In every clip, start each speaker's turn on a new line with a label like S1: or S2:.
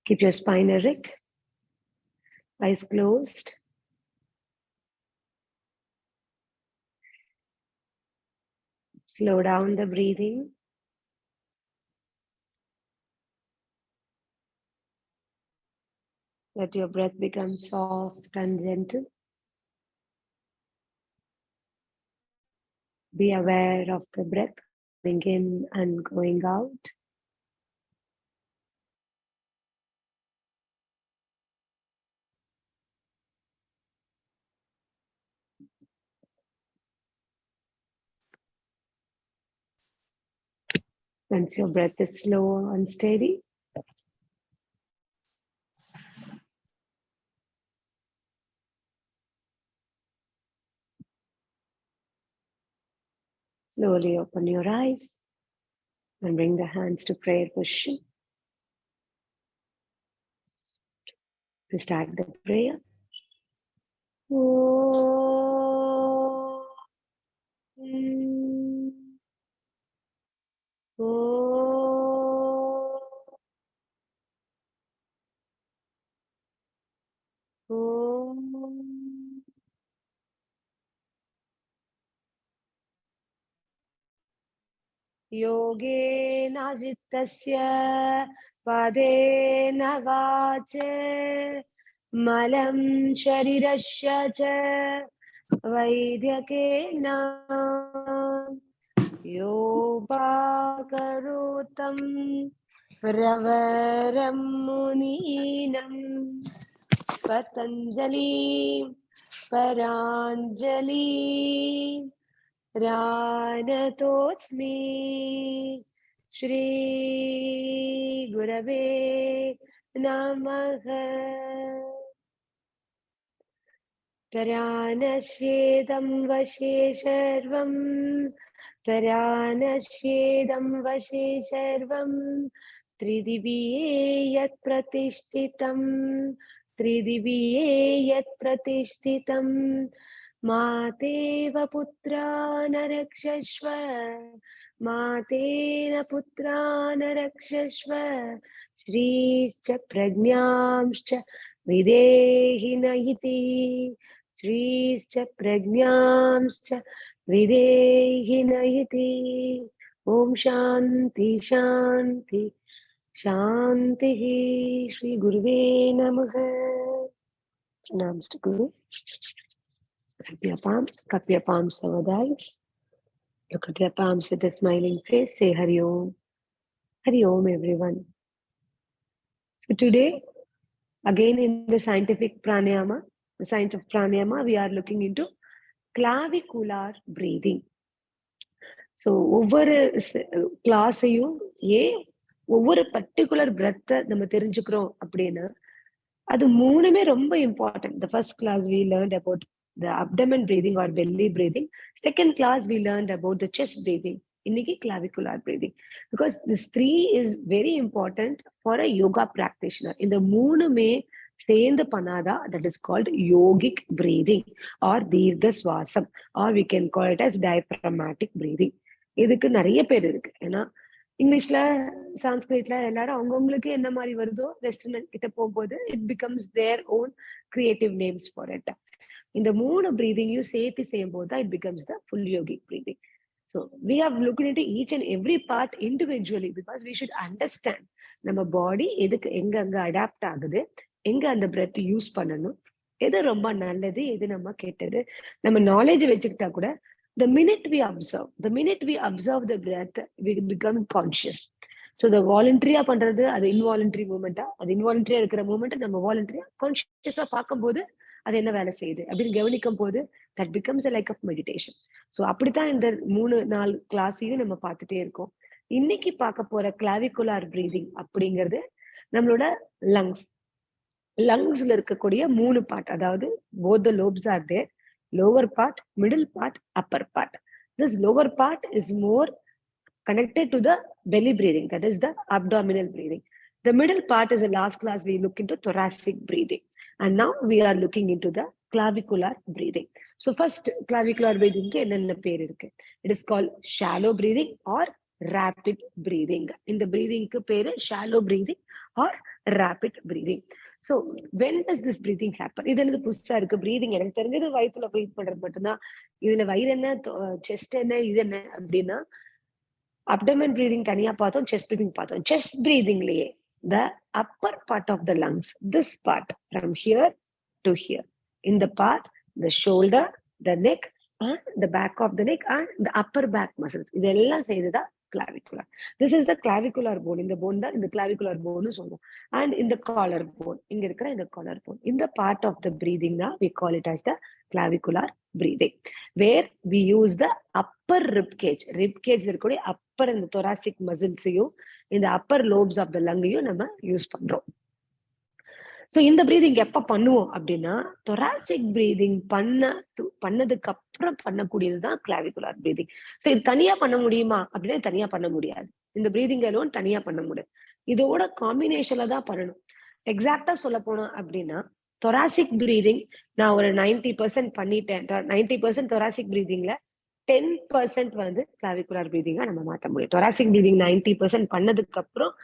S1: Keep your spine erect, eyes closed. Slow down the breathing. Let your breath become soft and gentle. Be aware of the breath coming in and going out. Once your breath is slow and steady, slowly open your eyes and bring the hands to prayer position. To start the prayer. योगेन चित्तस्य पदेन वाचे मलं शरीरस्य च वैद्यकेन योपाकरोतं प्रवरं मुनीनं पतञ्जलि पराञ्जलि रानतोऽस्मि श्री गुरवे नमः परानश्येदं वशे सर्वं परानश्येदं वशे सर्वं त्रिदिव्ये यत् प्रतिष्ठितं त्रिदिव्ये यत् प्रतिष्ठितं मातेव पुत्रा न रक्षस्व मातेन पुत्रा न रक्षस्व श्रीश्च प्रज्ञांश्च विदेहि न इति श्रीश्च प्रज्ञांश्च विदेहि न इति ओम शांति शांति शांति श्री गुरुवे नमः नमस्ते गुरु cup your palms over the eyes. Look at your palms with a smiling face. Say Hari Om. Hari Om, everyone. So today, again in the scientific pranayama, the science of pranayama, we are looking into clavicular breathing. So ஒவ்வொரு கிளாஸையும் ஒவ்வொரு particular பிரெத்தை நம்ம தெரிஞ்சுக்கிறோம் அப்படின்னா அது மூணுமே ரொம்ப important. The first class we learned about the abdomen breathing or belly breathing. Second class we learned about the chest breathing. Inniki clavicular breathing. Because this three is very important for a yoga practitioner. இந்த மூணுமே சேர்ந்து பண்ணாதா that is called yogic breathing or தீர்க்க சுவாசம் or we can call it as diaphragmatic breathing. இதுக்கு நிறைய பேர் இருக்கு. ஏன்னா இங்கிலீஷ்ல சான்ஸ்கிரிட்ல எல்லாரும் அவங்கவுங்களுக்கு என்ன மாதிரி வருதோ வெஸ்டர்ன் கிட்ட போகும்போது it becomes their own creative names for it. இந்த மூணு பிரீதிங்கையும் சேர்த்து செய்யும் போது தான் it becomes the full yogic breathing. So we have looked into each and every part individually because we should understand நம்ம பாடி எதுக்கு எங்க அங்க அடாப்ட் ஆகுது, எங்க அந்த பிரெத் யூஸ் பண்ணணும், எது ரொம்ப நல்லது, எது நம்ம கெட்டது, நம்ம நாலேஜ் வச்சுக்கிட்டா கூட the minute we observe the breath, we become conscious. So the voluntary பண்றது அது involuntary movement, அது involuntary இருக்கிற மூமெண்ட் நம்ம voluntary கான்ஷியஸா பார்க்கும்போது அது என்ன வேலை செய்யுது அப்படின்னு கவனிக்கும் போது that becomes a like of meditation. So அப்படித்தான் இந்த 3-4 கிளாஸையும் நம்ம பார்த்துட்டே இருக்கோம். இன்னைக்கு பார்க்க போற கிளாவிகுலார் பிரீதிங் அப்படிங்கிறது நம்மளோட லங்ஸ்ல இருக்கக்கூடிய 3 பார்ட். அதாவது both the lobes are there, lower part, middle part, upper part. This lower part is more connected to the belly breathing, that is the abdominal breathing. The middle part is the last class we look into thoracic breathing, and now we are looking into the clavicular breathing. So first clavicular breathing ku enna per irukku, it is called shallow breathing or rapid breathing. In the breathing ku per shallow breathing or rapid breathing. So when does this breathing happen? இது எனக்கு புதுசா இருக்கு. breathing எனக்கு தெரிஞ்சது வயித்துல breathe பண்றது மட்டும்தான். இதுல வயிறு என்ன, செஸ்ட் என்ன, இது என்ன அப்படின்னா abdomen breathing தனியா பார்த்தோம், chest breathing பார்த்தோம். chest breathingலயே the upper part of the lungs, this part from here to here, in the part, the shoulder, the neck and the back of the neck and the upper back muscles, இதெல்லாம் செய்ததா clavicular. This is the clavicular bone. இந்த bone தான் இந்த clavicular bone சொல்லுவோம். And in the collar bone, இங்க இருக்கிற இந்த collar bone, இந்த part of the breathing தான் we call it as the clavicular breathing, where we use the upper rib cage. rib cage இருக்கக்கூடிய upper இந்த thoracic muscles-ஐயும் இந்த upper lobes of the lung-ஐயும் நம்ம use பண்றோம். ஸோ இந்த பிரீதிங் எப்ப பண்ணுவோம் அப்படின்னா தொராசிக் பிரீதிங் பண்ணதுக்கு அப்புறம் பண்ணக்கூடியதுதான் கிளாவிகுலர் பிரீதிங். ஸோ இது தனியா பண்ண முடியுமா அப்படின்னா தனியா பண்ண முடியாது. இந்த பிரீதிங் அலோன் தனியா பண்ண முடியாது. இதோட காம்பினேஷன்ல தான் பண்ணணும். எக்ஸாக்டா சொல்ல போனோம் அப்படின்னா தொராசிக் பிரீதிங் நான் ஒரு 90% பண்ணிட்டேன். 90% தொராசிக் பிரீதிங்ல 10% வந்து கிளாவிகுலர் பிரீதிங்கா நம்ம மாற்ற முடியும். தொராசிக் பிரீதிங் 90% பண்ணதுக்கு அப்புறம்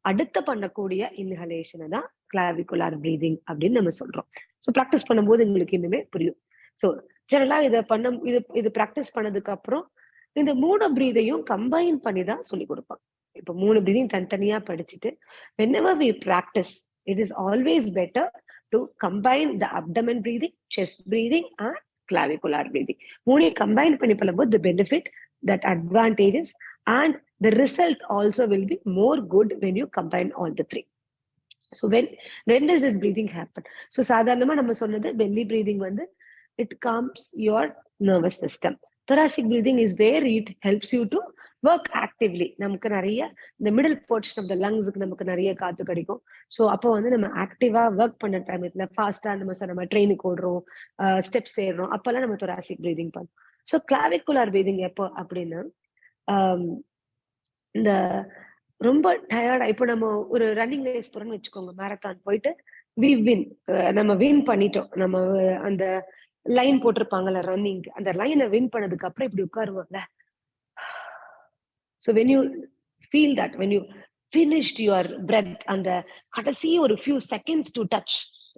S1: அடுத்த பண்ணக்கூடிய இன்ஹலேஷனை தான் கிளாவிகுலர் பிரீதிங் அப்படின்னு நம்ம சொல்றோம். ஸோ ப்ராக்டிஸ் பண்ணும்போது உங்களுக்கு இன்னுமே புரியும். ஸோ ஜெனரலா இது ப்ராக்டிஸ் பண்ணதுக்கு அப்புறம் இந்த 3 பிரீதையும் கம்பைன் பண்ணி தான் சொல்லி கொடுப்பாங்க. இப்போ 3 பிரீதிங் தனித்தனியா படிச்சுட்டு whenever we practice, it is always better to combine the abdomen breathing, chest breathing and clavicular breathing. 3 combine பண்ணி பண்ணும்போது the benefit, that advantages and the result also will be more good when you combine all the 3. So when does this breathing happen? So சாதாரணமா நம்ம சொன்னது belly breathing வந்து it calms your nervous system. Thoracic breathing is where it helps you to work actively. நமக்கு நிறைய இந்த middle portion of the லங்ஸுக்கு நமக்கு நிறைய காத்து கிடைக்கும். ஸோ அப்போ வந்து நம்ம ஆக்டிவா ஒர்க் பண்ண டைம்ல ஃபாஸ்டா நம்ம ட்ரெயினுக்கு ஓடுறோம், ஸ்டெப்ஸ் ஏறுறோம், அப்பெல்லாம் நம்ம thoracic breathing பண்ணுவோம். ஸோ கிளாவிகுலர் breathing எப்போ அப்படின்னா இந்த ரொம்ப டயர்டா இப்போ நம்ம ஒரு ரன்னிங் ரேஸ் போறோம்னு வச்சுக்கோங்க, மேரத்தான் போயிட்டு நம்ம வின் பண்ணிட்டோம், நம்ம அந்த லைன் போட்டிருப்பாங்கல்ல ரன்னிங், அந்த லைனை வின் பண்ணதுக்கு அப்புறம் இப்படி உட்காருவாங்கல்ல. So when you feel that, when you finished your breath, அந்த கடைசி ஒரு few seconds to touch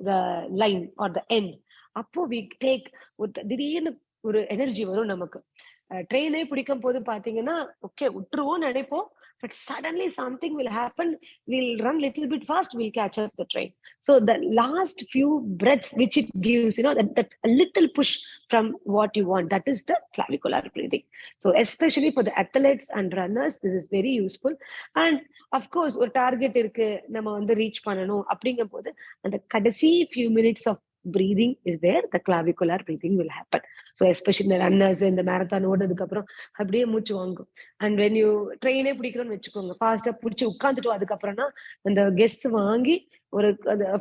S1: the line or the end, அப்போ we take திடீர்னு ஒரு எனர்ஜி வரும் நமக்கு. ட்ரெயினே பிடிக்கும் போது பாத்தீங்கன்னா ஓகே விட்டுருவோம் நினைப்போம், but suddenly something will happen, we'll run little bit fast, we'll catch up the train. So the last few breaths which it gives, that a little push from what you want, that is the clavicular breathing. So especially for the athletes and runners, this is very useful. And of course ஒரு target இருக்கு, நம்ம வந்து reach பண்ணணும் அப்படிங்கும் போது அந்த கடைசி few minutes of breathing is where the clavicular breathing will happen. So especially the runners in the marathon ஓடுறதுக்கு அப்புறம் அப்படியே மூச்சு வாங்கும். And when you ட்ரெயினே பிடிக்கிறோம்னு வச்சுக்கோங்க, ஃபாஸ்டா பிடிச்சி உட்காந்துட்டு அதுக்கப்புறம்னா அந்த கெஸ்ட் வாங்கி ஒரு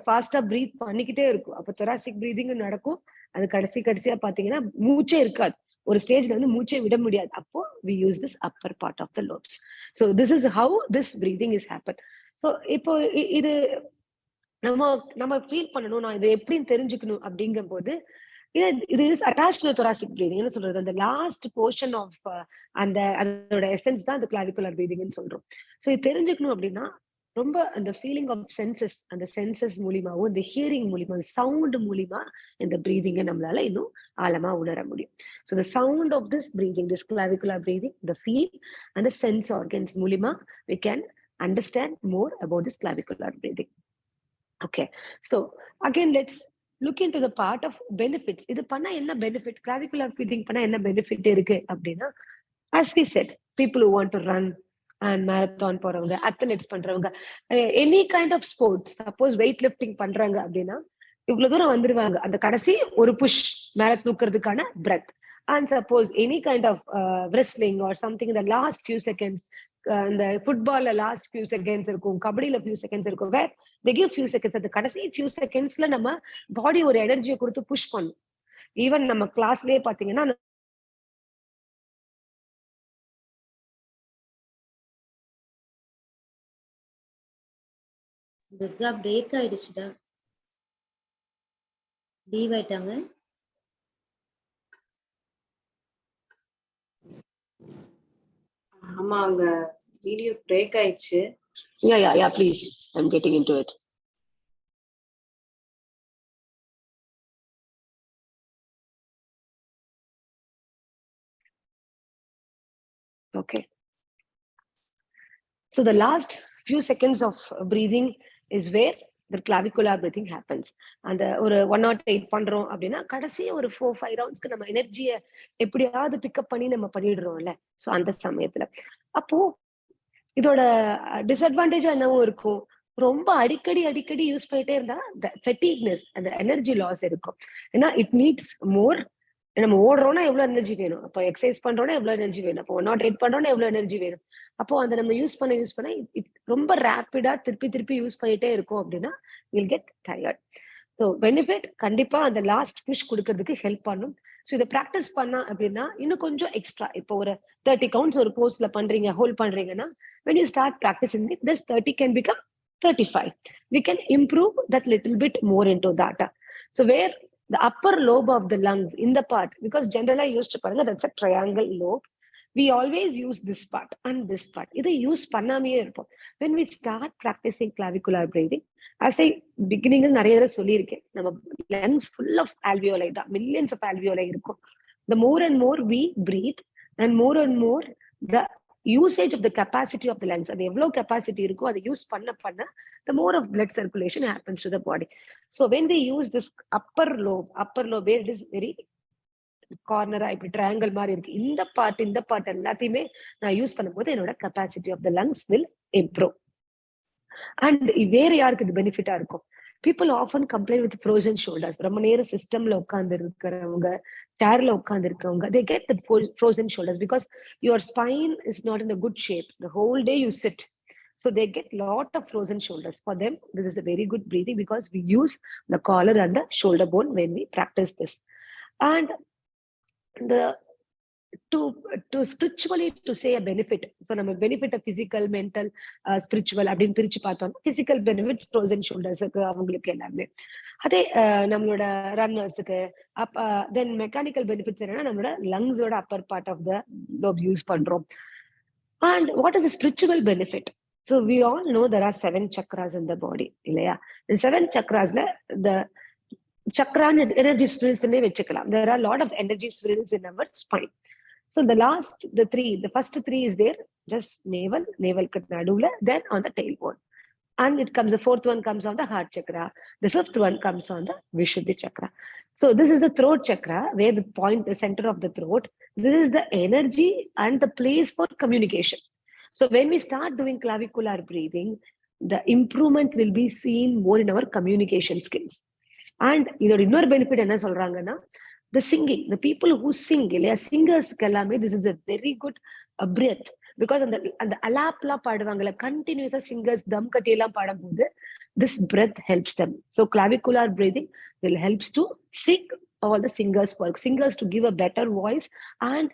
S1: ஃபாஸ்டா பிரீத் பண்ணிக்கிட்டே இருக்கும். அப்போ thoracic breathing நடக்கும். அது கடைசியா பாத்தீங்கன்னா மூச்சே இருக்காது. ஒரு ஸ்டேஜ்ல வந்து மூச்சே விட முடியாது. அப்போ we use this upper part of the lobes. So this is how this breathing is happen. So இப்போ இது நம்ம ஃபீல் பண்ணணும், நான் இதை எப்படின்னு தெரிஞ்சுக்கணும் அப்படிங்கும் போது இது is attach to thoracic breathing. என்ன சொல்றது, அந்த லாஸ்ட் போர்ஷன் ஆஃப் அதோட எசன்ஸ் தான் அந்த கிளாவிகுலர் பிரீதிங்னு சொல்றோம். ஸோ இது தெரிஞ்சுக்கணும் அப்படின்னா ரொம்ப அந்த ஃபீலிங் ஆஃப் சென்சஸ், அந்த சென்சஸ் மூலியமாவும் இந்த ஹியரிங் மூலியமா, சவுண்ட் மூலியமா இந்த பிரீதிங்கை நம்மளால இன்னும் ஆழமா உணர முடியும். So the sound of this breathing, this clavicular breathing, the feel and the sense organs மூலியமா we can understand more about this clavicular breathing. Okay, so again let's look into the part of benefits. இது பண்ணா என்ன benefit, clavicular breathing பண்ணா என்ன benefit இருக்கு அப்படின்னா, as we said, people who want to run and marathon போறவங்க, athletes பண்றவங்க, any kind of sports, suppose weight lifting பண்றாங்க அப்படின்னா இவ்வளவு தூரம் வந்துருவாங்க, அந்த கடைசி ஒரு புஷ் மேல தூக்குறதுக்கான breath. And suppose any kind of wrestling or something in the last few seconds, இந்த ஃபுட்பால்ல லாஸ்ட் ஃபியூ செகண்ட்ஸ் இருக்கும், கபடியில ஃபியூ செகண்ட்ஸ் இருக்கும், வேர் they give few seconds. அந்த கடைசி ஃபியூ செகண்ட்ஸ்ல நம்ம பாடி ஒரு எனர்ஜியை கொடுத்து புஷ் பண்ணும். ஈவன் நம்ம கிளாஸ்லயே பாத்தீங்கன்னா
S2: துர்கா பிரேக் ஆயிடுச்சுடா, லீவ் ஆயிட்டாங்க.
S3: ஆமா, அவங்க வீடியோ பிரேக் ஆயிடுச்சு.
S1: Yeah, please. I'm getting into it. Okay. So the last few seconds of breathing is where the clavicular breathing happens. And ஒரு 108 பண்றோம் அப்படின்னா கடைசி ஒரு 4-5 ரவுண்ட்ஸ்க்கு நம்ம எனர்ஜியை எப்படியாவது பிக்கப் பண்ணி நம்ம பண்ணிடுறோம்ல. ஸோ அந்த சமயத்துல அப்போ இதோட டிஸ்அட்வான்டேஜா என்னவும் இருக்கும். ரொம்ப அடிக்கடி அடிக்கடி யூஸ் பண்ணிட்டே இருந்தா ஃபெட்டிக்னஸ் அந்த எனர்ஜி லாஸ் இருக்கும். ஏன்னா இட் நீட்ஸ் மோர். நம்ம ஓடுறோம்னா எவ்வளவு எனர்ஜி வேணும், அப்போ எக்ஸசைஸ் பண்றோம்னா எவ்வளவு எனர்ஜி வேணும், அப்போ 108 பண்றோம்னா எவ்வளவு எனர்ஜி வேணும். அப்போ அந்த நம்ம யூஸ் பண்ண ரொம்ப ரேப்பிடா திருப்பி திருப்பி யூஸ் பண்ணிட்டே இருக்கும் அப்படின்னா will get tired. So benefit கண்டிப்பா அந்த லாஸ்ட் புஷ் கொடுக்கறதுக்கு ஹெல்ப் பண்ணும். ஸோ இதை ப்ராக்டிஸ் பண்ணா அப்படின்னா இன்னும் கொஞ்சம் எக்ஸ்ட்ரா இப்போ ஒரு 30 கவுண்ட்ஸ் ஒரு போஸ்ட்ல பண்றீங்க, ஹோல்ட் பண்றீங்கன்னா when you start practicing it, this 30 can become 35. We can improve that little bit more into that. So where the upper lobe of the lungs in the part, because generally used to paranga, that's a triangle lobe. We always use this part and this part. Idu use pannamiye irupom. When we start practicing clavicular breathing, as I beginning nariya thara solliruken, நம்ம lungs full of alveoli da, millions of alveoli irukum. The more and more we breathe and more the usage of the capacity of the lungs, அது எவ்வளவு capacity இருக்கோ அதை use பண்ண the more of blood circulation happens to the body. So when we use this upper lobe where it is very கார்னரா இப்படி triangle மாதிரி இருக்கு, இந்த part எல்லாத்தையுமே நான் யூஸ் பண்ணும்போது என்னோட capacity of the lungs will improve. And வேற யாருக்கு இது பெனிஃபிட்டா இருக்கும்? People often complain with frozen shoulders. ரொம்ப நேரம் சிஸ்டம்ல உட்கார்ந்து இருக்கிறவங்க, சேர்ல உட்கார்ந்து இருக்கிறவங்க, they get the frozen shoulders because your spine is not in a good shape. The whole day you sit. So they get lot of frozen shoulders. For them, this is a very good breathing because we use the collar and the shoulder bone when we practice this. And the to spiritually to say a benefit. So நம்ம benefit of physical, mental, spiritual அப்படின்னு பிரிச்சு பார்த்தோம்னா physical benefits frozen shoulders-க்கு அவங்களுக்கு எல்லாமே. அதே நம்மளோட ரன்னர்ஸுக்கு தென் mechanical benefits என்னன்னா நம்மளோட லங்ஸோட upper part of the lobe use பண்றோம். And what is the spiritual benefit? So we all know there are 7 chakras in the body, இல்லையா? இந்த 7 chakrasல the chakra energy spirals னே வெச்சுக்கலாம். There are a lot of energy spirals in our spine. So the first 3 is there, just navel க்கு நடுவுல, then on the tailbone. And the 4th one comes on the heart chakra. The 5th one comes on the Vishuddhi chakra. So this is the throat chakra, where the center of the throat. This is the energy and the place for communication. So when we start doing clavicular breathing, the improvement will be seen more in our communication skills. And இதோட இன்னொரு benefit என்ன சொல்றாங்கன்னா, the singing, the people who sing, இல்லையா, சிங்கர்ஸ்க்கு எல்லாமே this is a very good breath. Because அந்த அலாப்லாம் பாடுவாங்கல்ல, கண்டினியூஸா singers தம் கட்டி எல்லாம் பாடும்போது this breath helps them. So clavicular breathing will helps to sing all the singers to give a better voice. And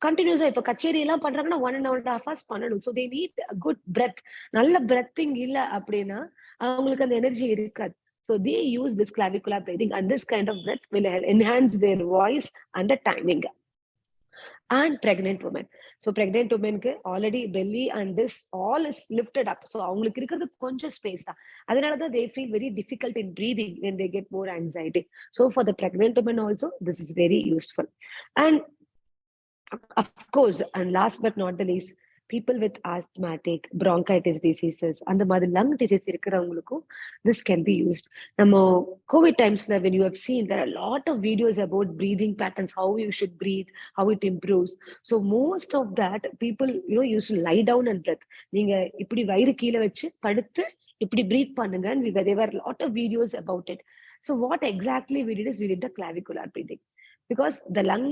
S1: கண்டினியூஸா இப்ப கச்சேரி எல்லாம் பண்றாங்கன்னா 1.5 hours பண்ணணும். So they need a good breath. நல்ல breathing இல்ல அப்படின்னா அவங்களுக்கு அந்த எனர்ஜி இருக்காது. So they use this clavicular breathing, and this kind of breath will enhance their voice and the timing. And pregnant women. So pregnant women க்கு already belly and this all is lifted up. So அவங்களுக்கு இருக்கிறது கொஞ்சம் space தான். அதனாலதான் they feel very difficult in breathing when they get more anxiety. So for the pregnant women also, this is very useful. And of course, and last but not the least, people with asthmatic, bronchitis diseases, and the mother lung disease இருக்கிறவங்களுக்கும் this can be used. நம்ம COVID times when you have seen, there are a lot of videos about breathing patterns, how you should breathe, how it improves. So most of that people used to lie down and breathe. நீங்க இப்படி வயிறு கீழே வச்சு படுத்து இப்படி breathe பண்ணுங்க, and there were a lot of videos about it. So what exactly we did is we did the clavicular breathing, because the lung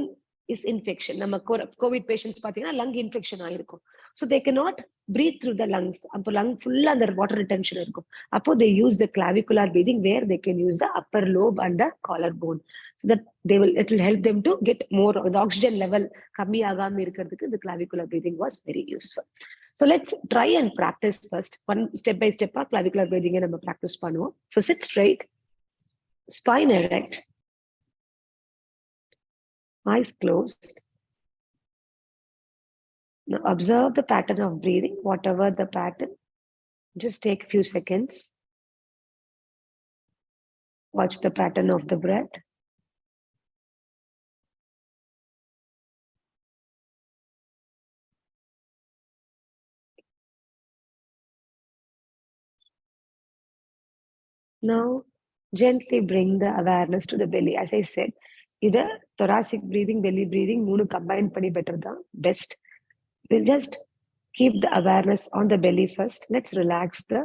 S1: is infection. நம்ம COVID patients பாத்தீங்கன்னா lung infection ஆயிருக்கும். So they cannot breathe through the lungs. அப்போ lung full அந்த water retention இருக்கும். அப்போ they use the clavicular breathing, where they can use the upper lobe and the collarbone, so that it will help them to get more the oxygen level கம்மி ஆகாம இருக்கிறதுக்கு the clavicular breathing was very useful. So let's try and practice first. One step by step clavicular breathing நம்ம practice பண்ணுவோம். So sit straight, spine erect, eyes closed. Now observe the pattern of breathing, whatever the pattern. Just take a few seconds. Watch the pattern of the breath. Now, gently bring the awareness to the belly. As I said, either thoracic breathing, belly breathing, moonu combine pani better than best. We'll just keep the awareness on the belly first. Let's relax the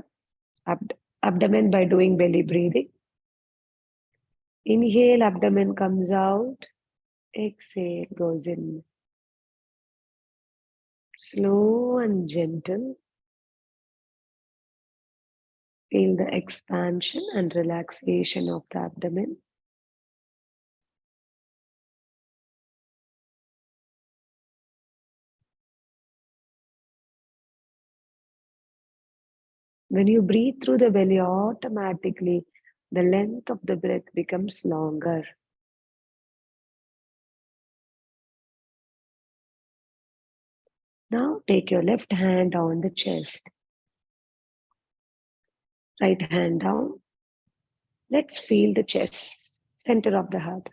S1: abdomen by doing belly breathing. Inhale, abdomen comes out. Exhale, goes in. Slow and gentle. Feel the expansion and relaxation of the abdomen. When you breathe through the belly, automatically the length of the breath becomes longer. Now take your left hand on the chest, right hand down. Let's feel the chest, center of the heart.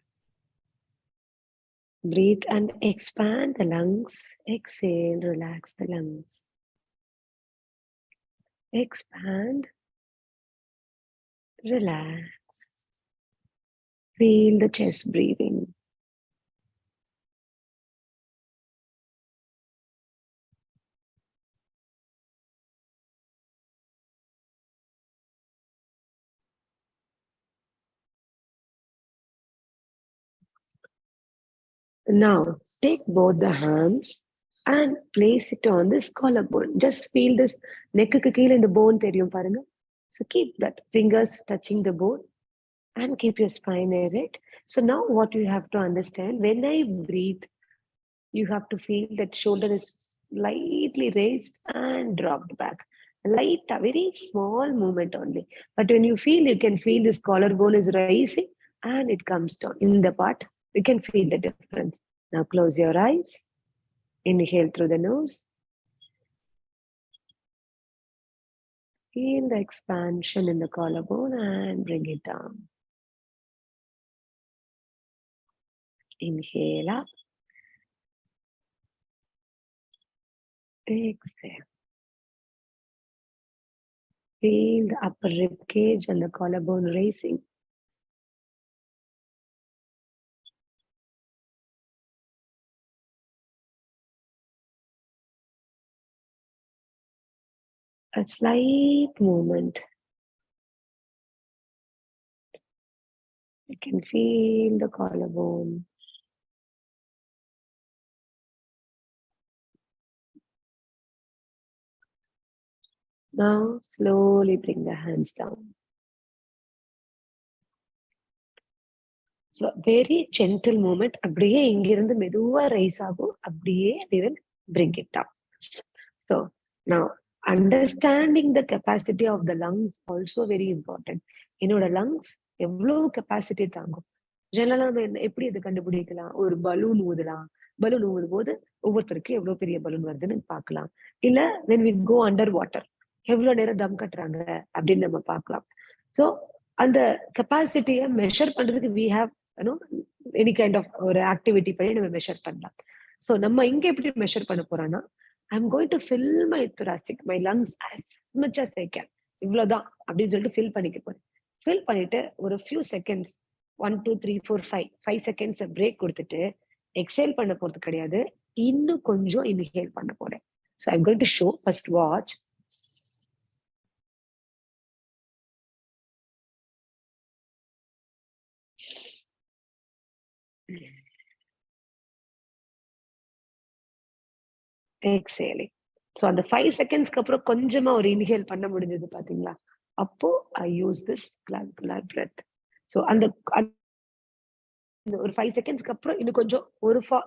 S1: Breathe and expand the lungs. Exhale, relax the lungs. Expand, relax. Feel the chest breathing. Now, take both the hands and place it on this collarbone. Just feel this neck keel in the bone theriyum parunga. So keep that fingers touching the bone and keep your spine erect. So now what you have to understand, when I breathe, you have to feel that shoulder is lightly raised and dropped back. Light, a very small movement only. But when you feel, you can feel this collarbone is rising and it comes down. In the part, you can feel the difference. Now close your eyes. Inhale through the nose. Feel the expansion in the collarbone and bring it down. Inhale up. Exhale. Feel the upper rib cage and the collarbone raising. A slight movement. You can feel the collarbone. Now slowly bring the hands down. So very gentle movement. அப்படியே இங்கிருந்து மெதுவா rice ஆகும். அப்படியே we will bring it down. So now understanding the capacity of the lungs also very important. என்னோட lungs எவ்வளவு capacity தாங்கும். ஜெனரலா நம்ம எப்படி இதை கண்டுபிடிக்கலாம்? ஒரு பலூன் ஊதலாம். பலூன் ஊதும் போது ஒவ்வொருத்தருக்கும் எவ்வளவு பெரிய பலூன் வருதுன்னு பார்க்கலாம். இல்ல when we go under water எவ்வளவு நேரம் தம் கட்டுறாங்க அப்படின்னு நம்ம பார்க்கலாம். ஸோ அந்த கெப்பாசிட்டியை மெஷர் பண்றதுக்கு we have any kind of ஒரு ஆக்டிவிட்டி பண்ணி நம்ம மெஷர் பண்ணலாம். ஸோ நம்ம இங்க எப்படி மெஷர் பண்ண போறோம்னா, ஐ am going to fill my thoracic my lungs as much as I can. இவ்வளவுதான் அப்படின்னு சொல்லிட்டு ஃபில் பண்ணிக்க போறேன். ஃபில் பண்ணிட்டு ஒரு ஃபியூ செகண்ட்ஸ் 1 2 3 4 5 செகண்ட்ஸ் பிரேக் கொடுத்துட்டு எக்ஸேல் பண்ண போறது கிடையாது. இன்னும் கொஞ்சம் இன்ஹேல் பண்ண போறேன். So I am going to show first watch. Exhaling. So அந்த 5 செகண்ட்ஸ்க்கு அப்புறம் கொஞ்சமா ஒரு இன்ஹேல் பண்ண முடிஞ்சது பாத்தீங்களா? அப்போ I use this clavicular breath. So அந்த ஒரு 5 செகண்ட்ஸ்க்கு அப்புறம் இன்னும் கொஞ்சம்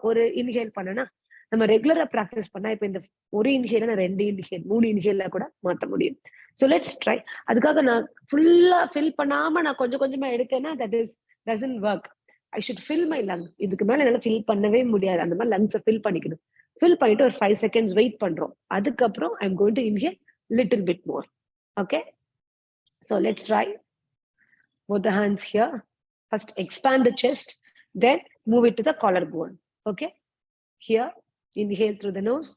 S1: ஒரு இன்ஹேல் பண்ணனா, நம்ம ரெகுலரா பிராக்டிஸ் பண்ணா இப்ப இந்த ஒரு இன்ஹேல் 2 இன்ஹேல் 3 இன்ஹேல்ல கூட மாத்த முடியும். So let's try. அதுக்காக நான் ஃபுல்லா ஃபில் பண்ணாம நான் கொஞ்சம் கொஞ்சமா எடுத்தேன்னா that is doesn't work. I should fill my lung. இதுக்கு மேல என்னால ஃபில் பண்ணவே முடியாது. அந்த மாதிரி லங்ஸை ஃபில் பண்ணிக்கணும். ஃபில் பண்ணிட்டு ஒரு 5 செகண்ட்ஸ் வெயிட் பண்றோம். அதுக்கப்புறம் ஐ am going to inhale little bit more. Okay, so let's try both the hands here. First, expand the chest, then move it to the collarbone. Okay, here, inhale through the nose.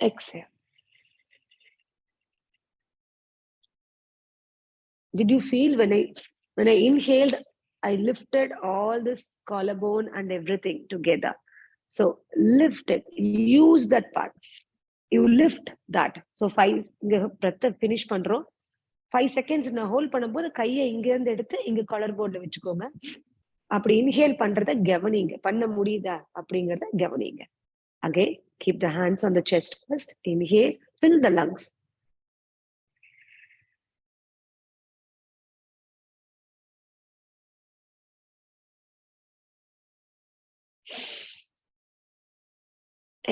S1: Exhale. Did you feel when I inhaled, I lifted all this collarbone and everything together. So lift it. Use that part. You lift that. So 5 breath finish பண்றோம். 5 seconds நான் hold பண்ணும்போது கையை இங்க இருந்து எடுத்து இங்க collar போர்ட்ல வச்சுக்கோங்க. அப்படி இன்ஹேல் பண்றத கவனிங்க. பண்ண முடியுதா அப்படிங்கறத கவனிங்க. Again, keep the hands on the chest first. Inhale, fill the lungs.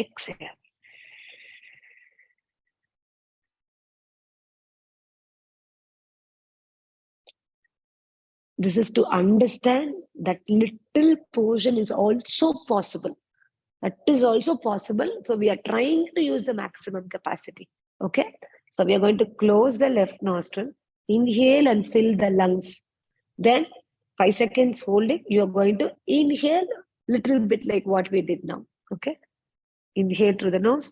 S1: Exhale. This is to understand that little portion is also possible. That is also possible. So we are trying to use the maximum capacity. Okay. So we are going to close the left nostril, inhale and fill the lungs. Then 5 seconds hold it. You are going to inhale little bit like what we did now. Okay. Inhale through the nose.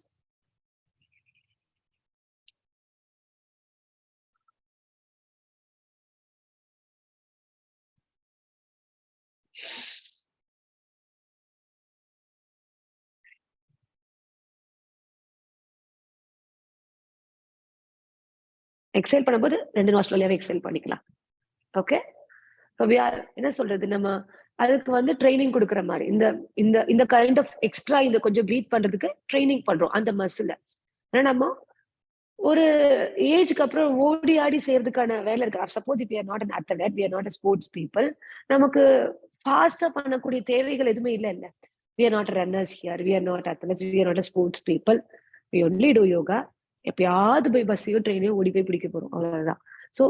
S1: Exhale பண்ணும்போது ரெண்டு நாஸ்ட்ரலியாவே exhale பண்ணிக்கலாம். Okay. So we R என்ன சொல்றது, நம்ம அதுக்கு வந்து training கொடுக்குற மாதிரி இந்த இந்த இந்த கைண்ட் ஆஃப் எக்ஸ்ட்ரா இந்த கொஞ்சம் ப்ரீத் பண்றதுக்கு ட்ரைனிங் பண்றோம் அந்த மசில. ஏன்னா நம்ம ஒரு ஏஜ்க்கு அப்புறம் ஓடி ஆடி செய்யறதுக்கான வேலை இருக்கு. Suppose if we are not an athlete, we are not a sports people, நமக்கு ஃபாஸ்டா பண்ணக்கூடிய தேவைகள் எதுவுமே இல்ல இல்ல. We are not runners here, we are not athletes, we are not sports people. We only do yoga. எப்பயாவது போய் பஸ்ஸையோ ட்ரெயினையோ ஓடி போய் பிடிக்க போறோம், அவ்வளவுதான். ஸோ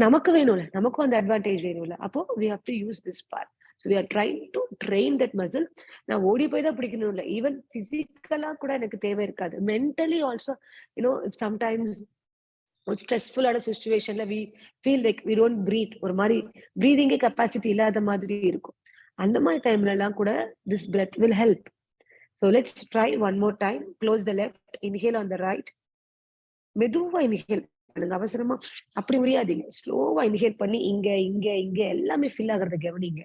S1: நமக்கு வேணும்ல, நமக்கும் அந்த அட்வான்டேஜ் வேணும்ல. அப்போ we have to use this part. So we are trying to train that muscle. நான் ஓடி போய் தான் பிடிக்கணும் இல்லை, ஈவன் பிசிக்கலா கூட எனக்கு தேவை இருக்காது. மென்டலி ஆல்சோ, யூனோ சம்டைம்ஸ் ஒரு ஸ்ட்ரெஸ்ஃபுல்லான சுச்சுவேஷன்ல we feel like we don't breathe, ஒரு மாதிரி பிரீதிங்கே கெப்பாசிட்டி இல்லாத மாதிரி இருக்கும். அந்த மாதிரி டைம்ல எல்லாம் கூட this breath will help. So let's try one more time. Close the left, inhale on the right. மெதுவா இன்ஹேல் பண்ணுங்க, அவசரமா அப்படி முடியாதீங்க. ஸ்லோவா இன்ஹேல் பண்ணி இங்க இங்க இங்க எல்லாமே ஃபில் ஆகுறத கவனிங்க.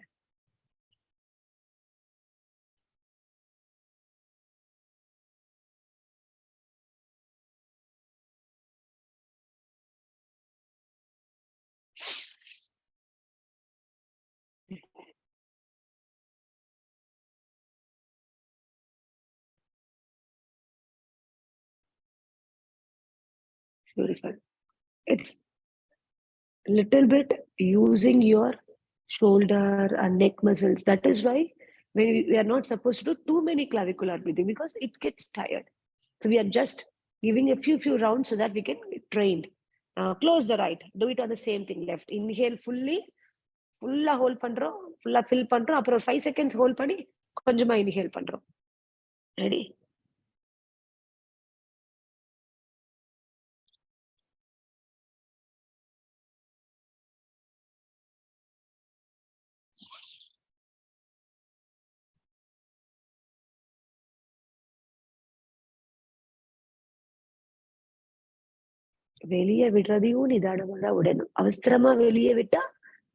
S1: Beautiful. It's little bit using your shoulder and neck muscles. That is why we are not supposed to do too many clavicular breathing, because it gets tired. So we are just giving a few rounds so that we can get trained. Close the right. Do it on the same thing. Left. Inhale fully. ஃபுல்லா hold பண்றோம், ஃபுல்லா fill பண்றோம். அப்புறம் 5 seconds hold பண்ணி கொஞ்சமா inhale பண்றோம். Ready? வெளியே விடுறதையும் நிதானமா தான் விடணும். அவசரமா வெளியே விட்டா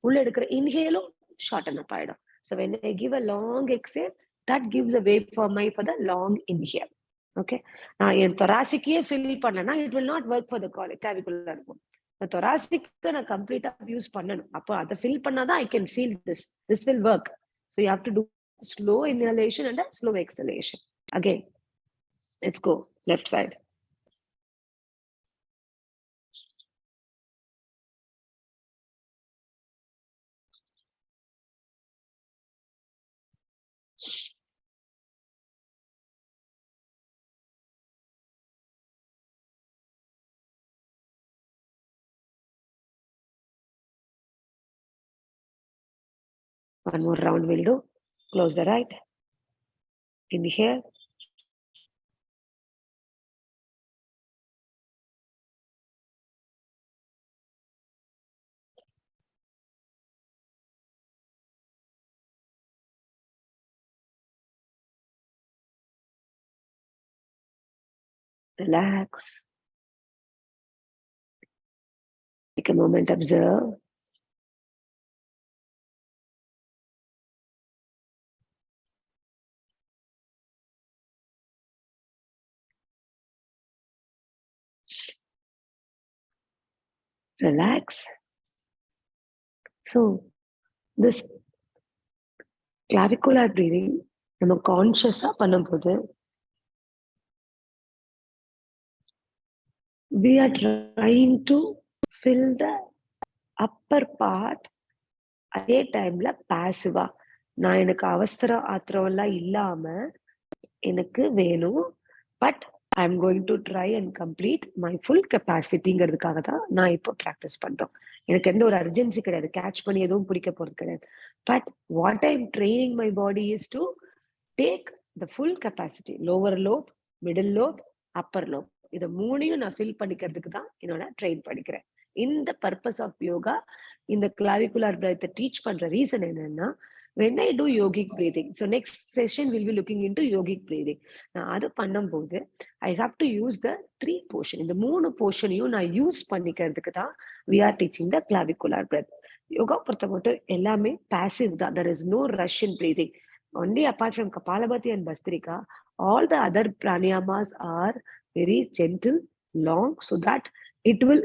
S1: உள்ள எடுக்கிற இன்ஹேலும் ஷார்டன் அப் ஆயிடும். So when I give a long exhale, that gives a way for the long inhale. Okay. நான் என் தொராசிக்கையே ஃபில் பண்ணேன்னா it will not work for the clavicular இருக்கும். தொராசிக்கு நான் கம்ப்ளீட்டா யூஸ் பண்ணணும். அப்போ அதை ஃபில் பண்ணாதான் I can feel this will work. So you have to do slow inhalation and slow exhalation. Again let's go left side. One more round we'll do. Close the right. Inhale. Relax. Take a moment, observe. Relax. So, this clavicular breathing, நம்ம கான்ஷியஸா பண்ணும்போது we are trying to fill the upper part அதே டைம்ல பாசிவா நான் எனக்கு அவசர ஆத்திரம் எல்லாம் இல்லாம எனக்கு வேணும் but I am going to try and complete my full கெப்பாசிட்டிங்கிறதுக்காக தான் நான் இப்போ ப்ராக்டிஸ் பண்றோம். எனக்கு எந்த ஒரு அர்ஜென்சி கிடையாது, கேட்ச் பண்ணி எதுவும் பிடிக்க போறது கிடையாது. But what I'm training my body is to take the full capacity, lower lobe, middle lobe, upper lobe, இதை மூணையும் நான் ஃபில் பண்ணிக்கிறதுக்கு தான் என்னோட ட்ரெயின் பண்ணிக்கிறேன். இந்த பர்பஸ் ஆஃப் யோகா, இந்த கிளாவிகுலர் பிரெத்தை டீச் பண்ற ரீசன் என்னன்னா, when I do yogic breathing, so next session we'll be looking into yogic breathing. நான் அது பண்ணும்போது I have to use the 3 portion. இந்த 3 போர்ஷனையும் நான் யூஸ் பண்ணிக்கிறதுக்கு தான் we are teaching the clavicular breath. Yoga பொறுத்த மட்டும் எல்லாமே passive தான். There is no rush in breathing. Only apart from Kapalabhati and Bhastrika, all the other pranayamas are very gentle, long, so that it will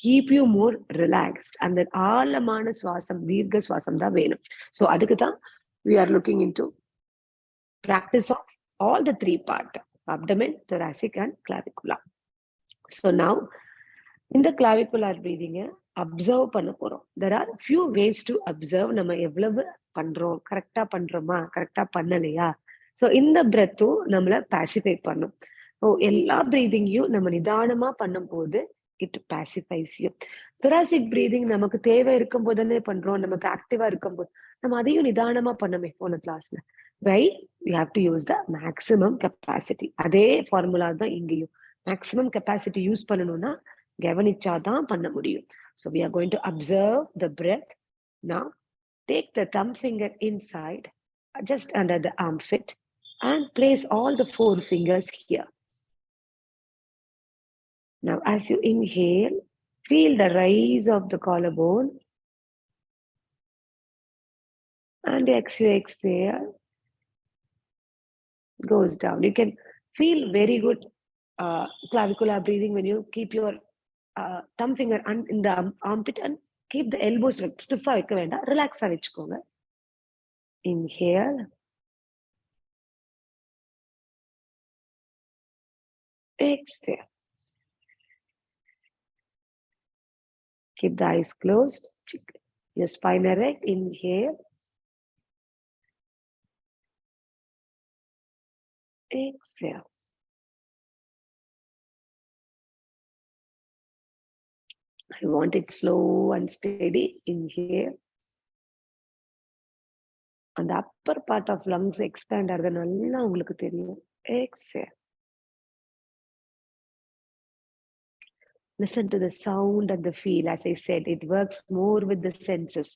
S1: keep you more relaxed. And the ஆழமான சுவாசம், தீர்க்க சுவாசம் தான் வேணும். So அதுக்கு தான் we are looking into practice of all the 3 part, abdomen, thoracic and clavicular. So now இந்த clavicular breathing observe பண்ண போறோம். There are few ways to observe. நம்ம எவ்வளவு பண்றோம், கரெக்டா பண்றோமா, கரெக்டா பண்ணலையா. ஸோ இந்த பிரெத்தும் நம்மள பாசிஃபை பண்ணும். எல்லா பிரீதிங்கையும் நம்ம நிதானமா பண்ணும் போது இட் பாசிஃபைஸ் யூ. thoracic breathing நமக்கு தேவை இருக்கும் போது தானே பண்றோம், நமக்கு ஆக்டிவா இருக்கும் போது நம்ம அதையும் நிதானமா பண்ணமே போன கிளாஸ்ல. Why you have to use the maximum capacity. அதே ஃபார்முலா தான் இங்கேயும். மேக்சிமம் கெப்பாசிட்டி யூஸ் பண்ணணும்னா கவனிச்சாதான் பண்ண முடியும். So we are going to observe the breath. Now take the thumb finger inside, just under the armpit, and place all the 4 fingers here. Now as you inhale, feel the rise of the collarbone, and as you exhale, goes down. You can feel very good clavicular breathing when you keep your thumb finger in the armpit and keep the elbows stiff ஆ வைக்க வேண்டாம், ரிலாக்ஸா வச்சுக்கோங்க. Inhale. Exhale. Keep the eyes closed. Your spine erect. Inhale. Exhale. I want it slow and steady. Inhale. And the upper part of lungs expand ஆகுது நல்லா உங்களுக்கு தெரியும். Exhale. Listen to the sound and the feel. As I said, it works more with the senses.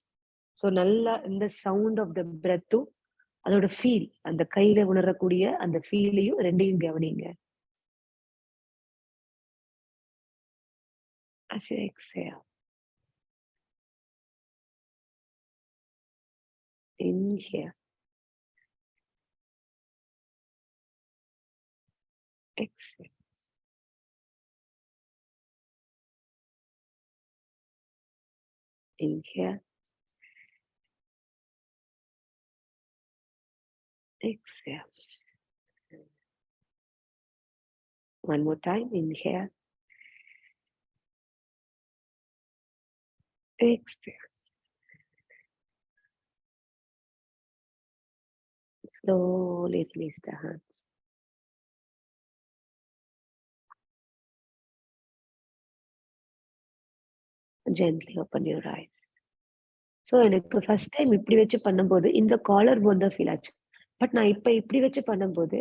S1: So நல்லா இந்த sound of the breath, அதோட feel, அந்த கையில உணரக்கூடிய அந்த ஃபீலையும் ரெண்டையும் கவனிங்க. As you exhale. Inhale. Exhale. Inhale. Exhale. One more time. Inhale. Exhale. Slowly release the hands. Gently open your eyes. So எனக்கு ஃபர்ஸ்ட் டைம் இப்படி வச்சு பண்ணும்போது இந்த காலர் போன் தான் ஃபீல் ஆச்சு. பட் நான் இப்ப இப்படி வச்சு பண்ணும்போது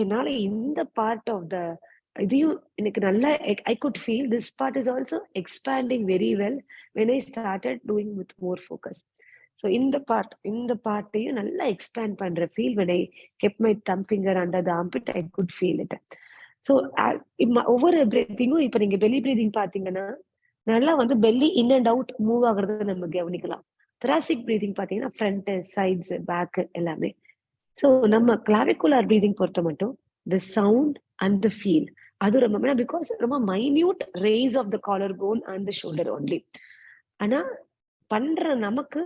S1: என்னால இந்த பார்ட் ஆஃப் த இதையும் எனக்கு நல்லா I could feel this part is also expanding very well when I started doing with more focus. So இந்த பார்ட்டையும் நல்லா எக்ஸ்பேண்ட் பண்ற feel when I keep my thumb finger under the armpit I could feel it. So ஒவ்வொரு பிரீத்திங்கும் இப்ப நீங்க belly breathing பாத்தீங்கன்னா நல்லா வந்து belly in and out move ஆகுறத நம்ம கவனிக்கலாம். thoracic பிரீதிங் பாத்தீங்கன்னா ஃப்ரண்ட் சைட்ஸ் பேக் எல்லாமே. ஸோ நம்ம கிளாவிகுலர் பிரீதிங் பொறுத்த மட்டும் the sound and the feel அது ரொம்ப பிகாஸ் ரொம்ப minute raise of the collar bone and the shoulder only. ஆனா பண்ற நமக்கு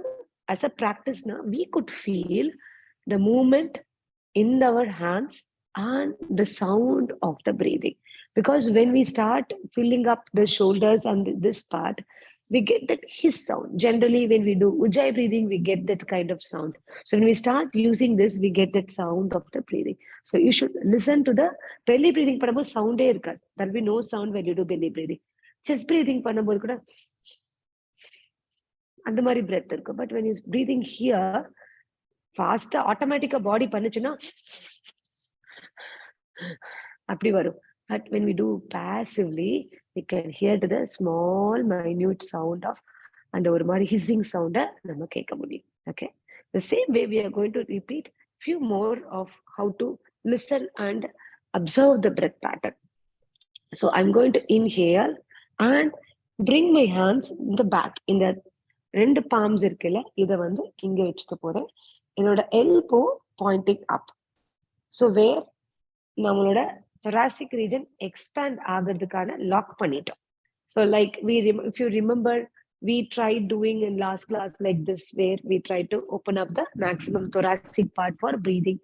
S1: as a practice we could feel the movement in our hands and the sound of the breathing, because when we start filling up the shoulders and this part we get that his sound. Generally when we do ujjayi breathing we get that kind of sound. So when we start using this we get that sound of the breathing. So you should listen to the belly breathing பண்ணும்போது sound irukad, there will be no sound when you do belly breathing. Chest breathing பண்ணும்போது கூட அந்த மாதிரி breadth இருக்கு. But when you breathing here ஃபாஸ்டா ஆட்டோமேட்டிக்கா பாடி பண்ணுச்சுன்னா அப்படி வரும். But when we do passively we can hear to the small minute sound of அந்த ஒரு மாதிரி hissing sound நம்ம கேட்க முடியும். Okay, the same way we are going to repeat few more of how to listen and observe the breath pattern. So I'm going to inhale and bring my hands in the back. இந்த ரெண்டு palms இருக்குல்ல இதை வந்து இங்க வச்சுக்க போறேன். என்னோட elbow Poynting up. So where நம்மளோட thoracic region expand ஆகிறதுக்கான லாக் பண்ணிட்டோம். So like if you remember we tried doing in last class like this where we tried to open up the maximum thoracic part for breathing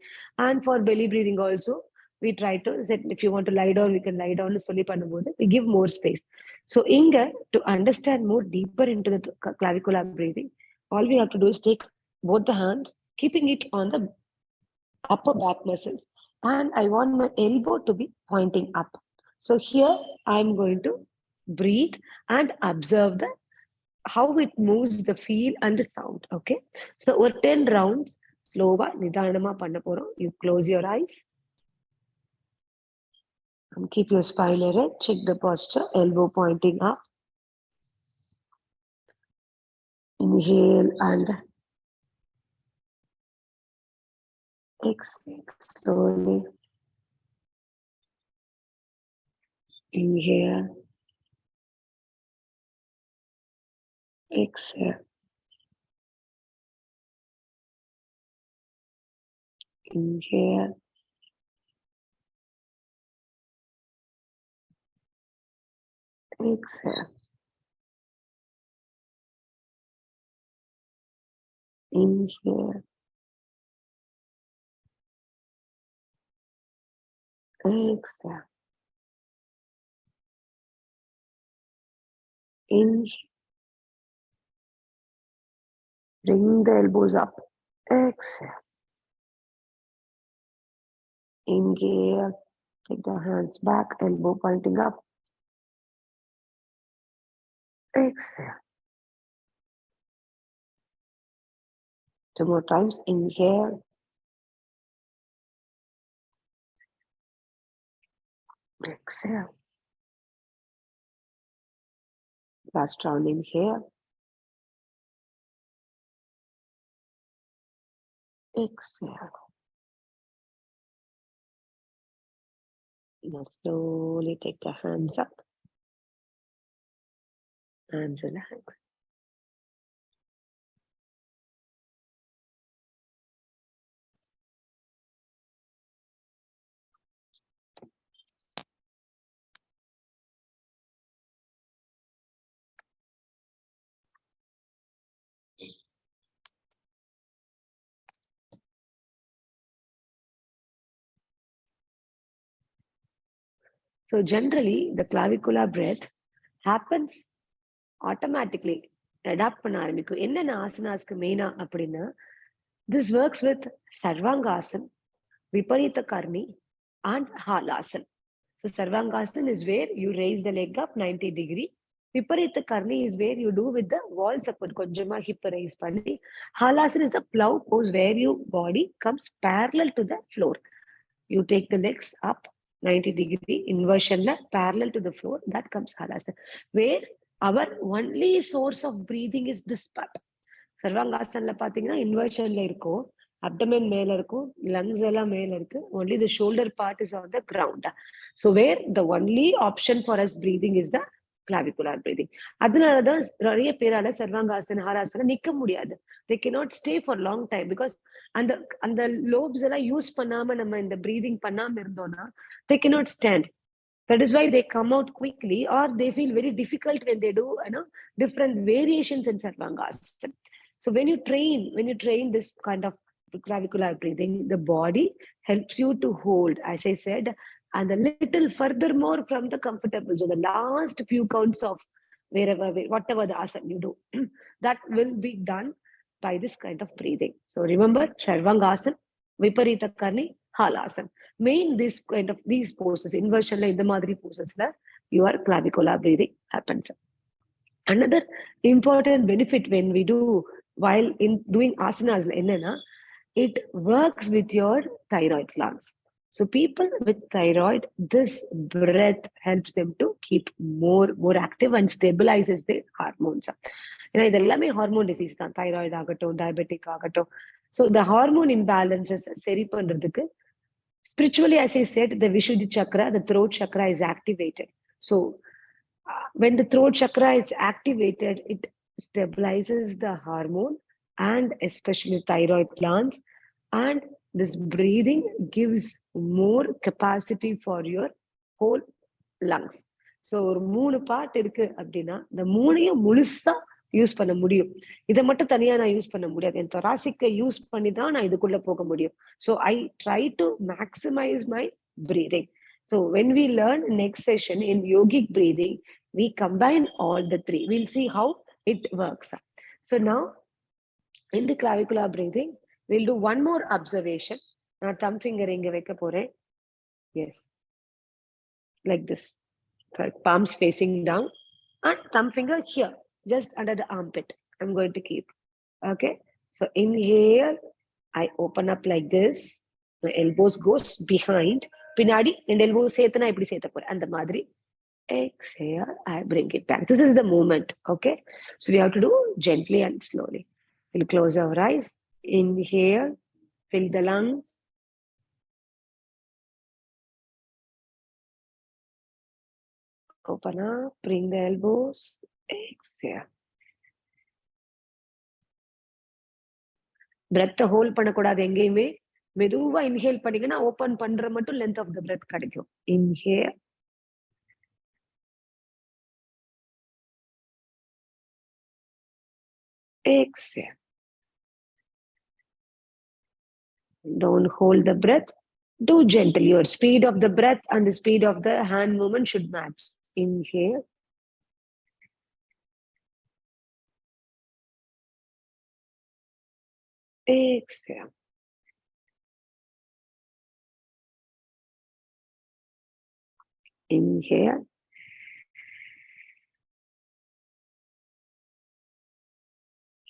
S1: and for belly breathing also we try to set, if you want to lie down we can lie down சொல்லி பண்ணும்போது we give more space. So இங்க to understand more deeper into the clavicular breathing all we have to do is take both the hands keeping it on the upper back muscles and I want my elbow to be pointing up. So here I'm going to breathe and observe the how it moves, the feel and the sound. Okay, so over 10 rounds slowly nidanama panna porom. You close your eyes and keep your spine erect. Check the posture, elbow pointing up. Inhale and exhale slowly. Inhale, exhale. Inhale, exhale. Inhale, exhale. Inhale, bring the elbows up. Exhale. Inhale, take the hands back, elbow pointing up. Exhale. Two more times. Inhale. Exhale. Last round. Inhale. Exhale. Now slowly take the hands up and relax. So generally, the clavicular breath happens automatically. Adapt பண்ண ஆரம்பிக்கும். என்னென்ன ஆசனாஸ்க்கு மெயினா அப்படின்னா this works with sarvangasana, viparita karni and halasana. So sarvangasana is where you raise the leg up 90 degree Viparita Karni is where you do with the wall support. Konjama hip raise panni. Halasana is the plow pose where your body comes parallel to the floor. You take the legs up 90-degree inversion parallel to the floor. That comes Halasana. Where our only source of breathing is this part. சர்வாங்காசன்ல பாத்தீங்கன்னா இன்வர்ஷன்ல இருக்கும், abdomen மேல இருக்கும், lungs எல்லாம் மேல இருக்கு. Only the shoulder part is on the ground. So where the only option for us breathing is the clavicular breathing. அதனாலதான் நிறைய பேரால சர்வாங்காசன் ஹாராசனம் நிக்க முடியாது. They cannot stay for long time. Because அந்த அந்த லோப்ஸ் எல்லாம் யூஸ் பண்ணாம நம்ம இந்த பிரீதிங் பண்ணாம இருந்தோம்னா they cannot stand. That is why they come out quickly, or they feel very difficult when they do, different variations in Sarvangasana. So when you train this kind of clavicular breathing, the body helps you to hold, as I said, and a little furthermore from the comfortable. So the last few counts of whatever the asana you do, that will be done by this kind of breathing. So remember, Sarvangasana, Viparita Karni, Halasana. Main this kind of these poses, inversion in the madri poses, your clavicular breathing happens. Another important benefit when we do while in doing asanas, it works with your thyroid glands. So people with thyroid, this breath helps them to keep more active and stabilizes their hormones. ஏன்னா இது எல்லாமே hormone disease தான், thyroid ஆகட்டும், diabetic ஆகட்டும். So இந்த hormone imbalances சரி பண்றதுக்கு spiritually, as I said, the Vishuddhi chakra, the throat chakra is activated. So when the throat chakra is activated, it stabilizes the hormone and especially thyroid glands, and this breathing gives more capacity for your whole lungs. So ஒரு 3 part இருக்கு அப்படின்னா இந்த 3ஐயும் முழுசா use பண்ண முடியும். இதை மட்டும் தனியா நான் யூஸ் பண்ண முடியாது. என் தொராசிக்கை யூஸ் பண்ணி தான் நான் இதுக்குள்ள போக முடியும். So I try to maximize my breathing. So when we learn next session in yogic breathing, we combine all the three. We'll see how it works. So now in the clavicular breathing, we'll do one more observation. நான் thumb finger இங்க வைக்க போறேன். Yes, like this. Palms facing down and thumb finger here, just under the armpit. I'm going to keep. Okay. So inhale, I open up like this. My elbows goes behind. Pinadi and elbows setana ipdi seta pora. And the madri. Exhale, I bring it back. This is the movement. Okay. So we have to do gently and slowly. We'll close our eyes. Inhale, fill the lungs. Open up, bring the elbows. Exhale. பிரெத்தை hold பண்ணக்கூடாது எங்கேயுமே. மெதுவா inhale பண்ணீங்கன்னா open பண்ற மட்டும் length of the breath கிடைக்கும். Inhale, exhale. Don't hold the breath. Do gentle. Your speed of the breath and the speed of the hand movement should match. Inhale. Exhale. Inhale.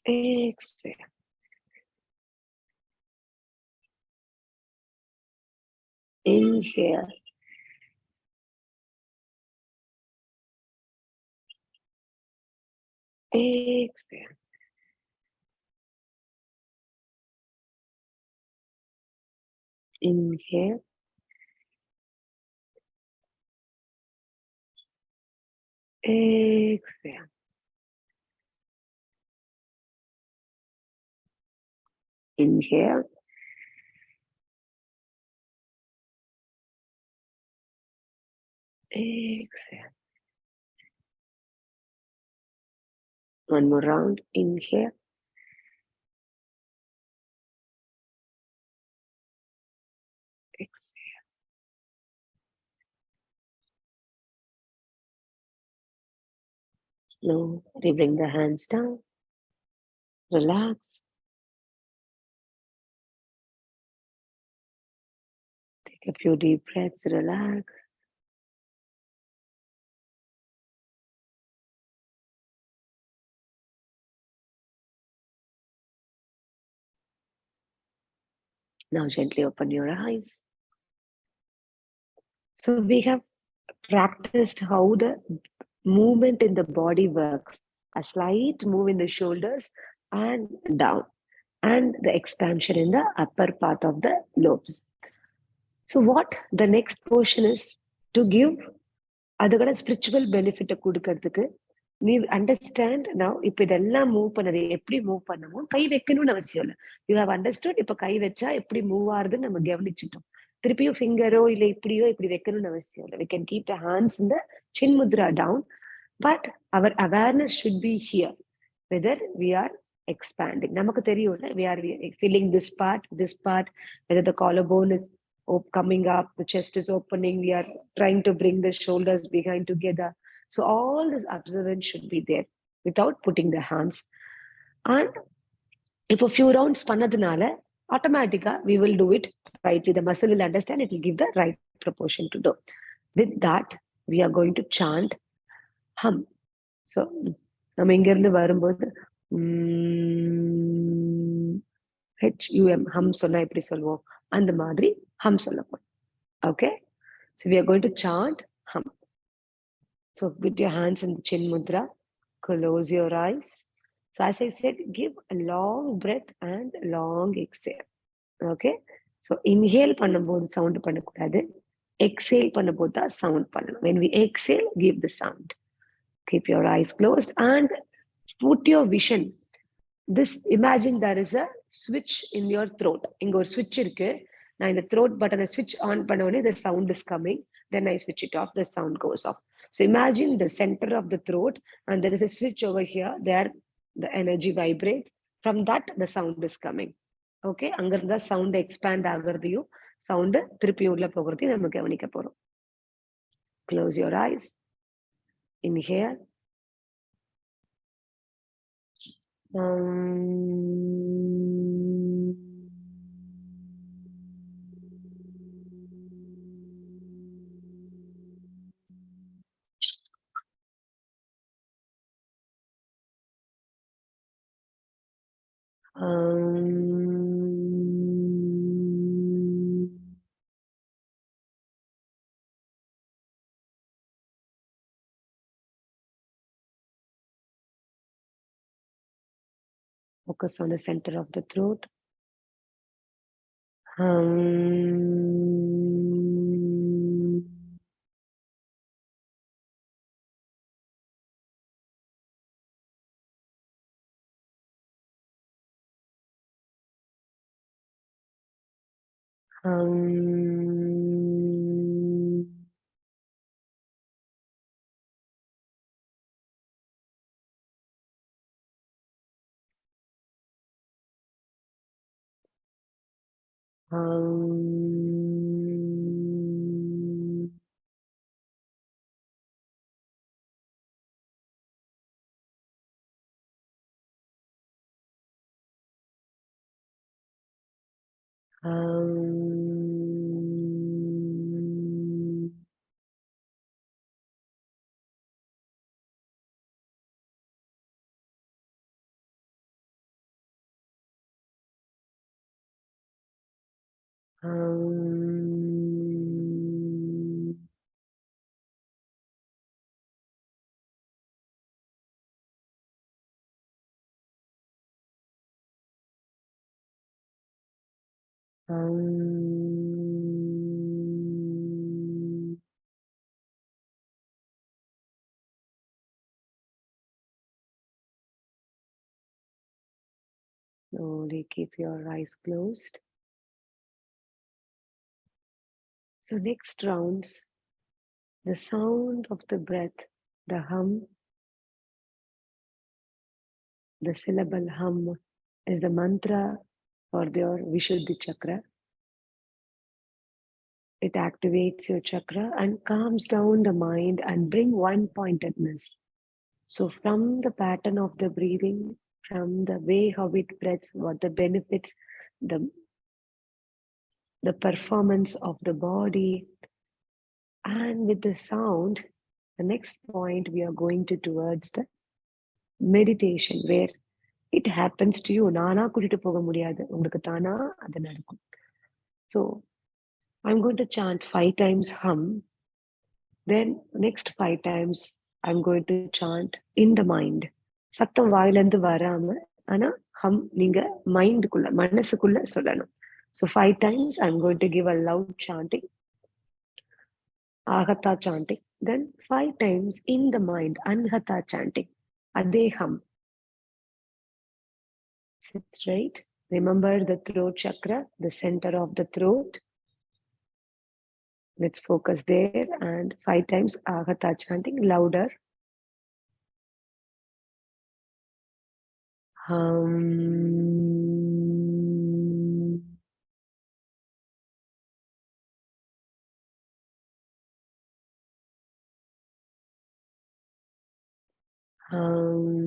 S1: Exhale. Inhale. Exhale. Inhale. Exhale. Inhale. Exhale. One more round. Inhale. Exhale. Slowly bring the hands down. Relax. Take a few deep breaths. Relax. Now gently open your eyes. So we have practiced how the movement in the body works. A slight move in the shoulders and down, and the expansion in the upper part of the lobes. So what the next portion is to give அதுக்கட spiritual பெனிஃபிட்டை கொடுக்கறதுக்கு நீ understand நான் இப்ப இதெல்லாம் move பண்ணது எப்படி move பண்ணமோ கை வைக்கணும்னு அவசியம் இல்லை. You have understood. இப்ப கை வச்சா எப்படி மூவ் ஆகுதுன்னு நம்ம கவனிச்சுட்டோம். திருப்பியும் ஃபிங்கரோ இல்ல இப்படியோ இப்படி வைக்கணும்னு அவசியம் இல்லை. We can keep the hands in the chin mudra down. But our awareness should be here whether we are expanding. நமக்கு தெரியும்ல, we are feeling this part, whether the collarbone is coming up, the chest is opening, we are trying to bring the shoulders behind together. So all this observance should be there without putting the hands. And if a few rounds பண்ணதுனால automatically we will do it rightly. The muscle will understand, it will give the right proportion to do. With that, we are going to chant hum. So நம்ம இங்க இருந்து வரும்போது HUM ஹம் சொன்னா எப்படி சொல்லுவோம், அந்த மாதிரி ஹம் சொல்ல போறோம். Okay, so we are going to chant hum. So put your hands in the chin mudra, close your eyes. So as I said, give a long breath and long exhale. Okay, so inhale பண்ணும்போது sound பண்ணக்கூடாது, exhale பண்ணும்போது தான் sound பண்ணணும். When we exhale, give the sound. Keep your eyes closed and put your vision. This, imagine there is a switch in your throat. இங்க ஒரு switch இருக்கு. நான் இந்த throat button switch on பண்ண உடனே the sound is coming. Then I switch it off, the sound goes off. So imagine the center of the throat and there is a switch over here. There the energy vibrates. From that the sound is coming. Okay, அங்க இருந்தா sound expand ஆகிறதையும் sound திருப்பி உள்ள போகிறதையும் நம்ம கவனிக்க போறோம். Close your eyes. Inhale. Focus on the center of the throat. Slowly keep your eyes closed. So next rounds, the sound of the breath, the hum, the syllable hum is the mantra for your Vishuddhi chakra. It activates your chakra and calms down the mind and bring one-pointedness. So from the pattern of the breathing, from the way how it breathes, what the benefits, the performance of the body, and with the sound, the next point we are going towards the meditation where it happens to you. நானா கூட்டிட்டு போக முடியாது, உங்களுக்கு தானா அது நடக்கும். So I'm going to chant 5 times hum. Then next 5 times I'm going to chant in the mind. சத்தம் வாயிலிருந்து வராம, ஆனா ஹம் நீங்க மைண்டுக்குள்ள, மனசுக்குள்ள சொல்லணும். So 5 times I'm going to give a loud chanting, Agatha chanting. Then 5 times in the mind, Anhata chanting. Adhe hum. Sit straight. Remember the throat chakra, the center of the throat. Let's focus there, and 5 times Agatha chanting louder. Hum. Hum.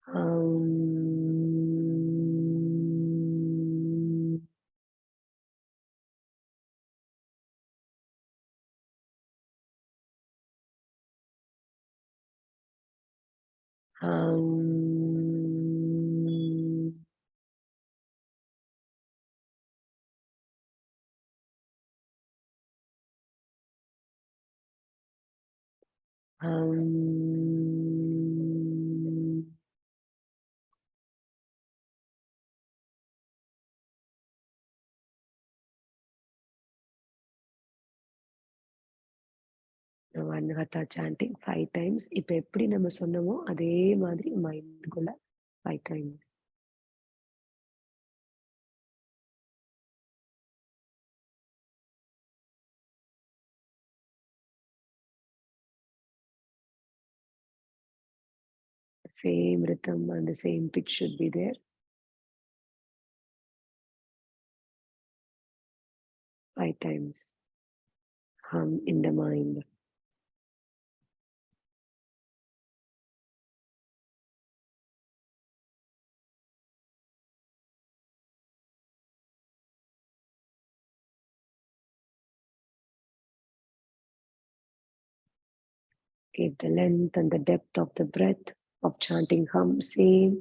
S1: Hum. Hum. Hum. Now Anhata chanting 5 times. இப்ப எப்படி நம்ம சொன்னோமோ அதே மாதிரி மைண்டுக்குள்ள 5 times. Same rhythm and the same pitch should be there. 5 times. Hum in the mind. Give the length and the depth of the breath of chanting hum, same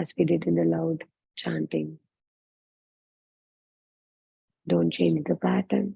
S1: as we did in the loud chanting. Don't change the pattern.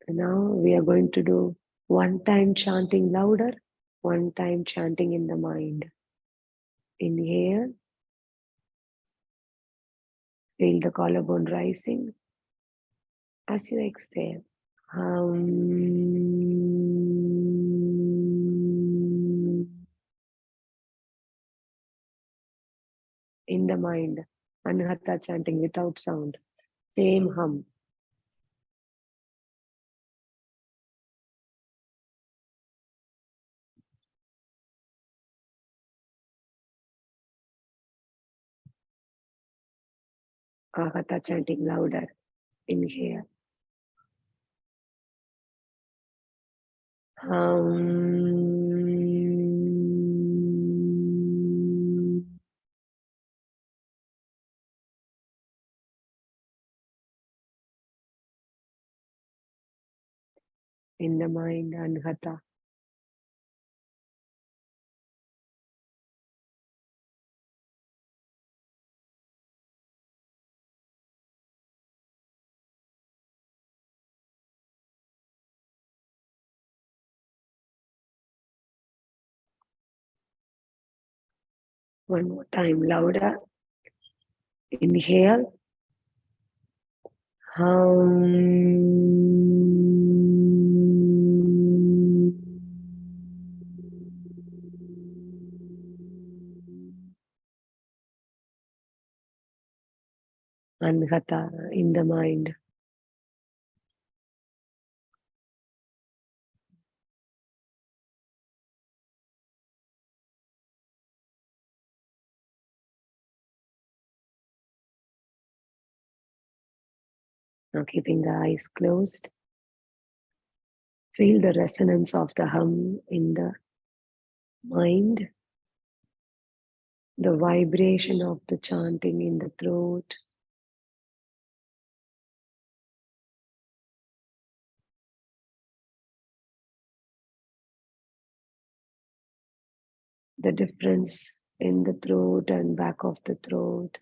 S1: And now we are going to do 1 time chanting louder, 1 time chanting in the mind. Inhale, feel the collarbone rising. As you exhale, in the mind, Anhata chanting without sound. Same hum. Ahata chanting louder. Inhale. In the mind, Anhata. One more time, louder. Inhale. Anhata in the mind. Now keeping the eyes closed, feel the resonance of the hum in the mind, the vibration of the chanting in the throat. The difference in the throat and back of the throat.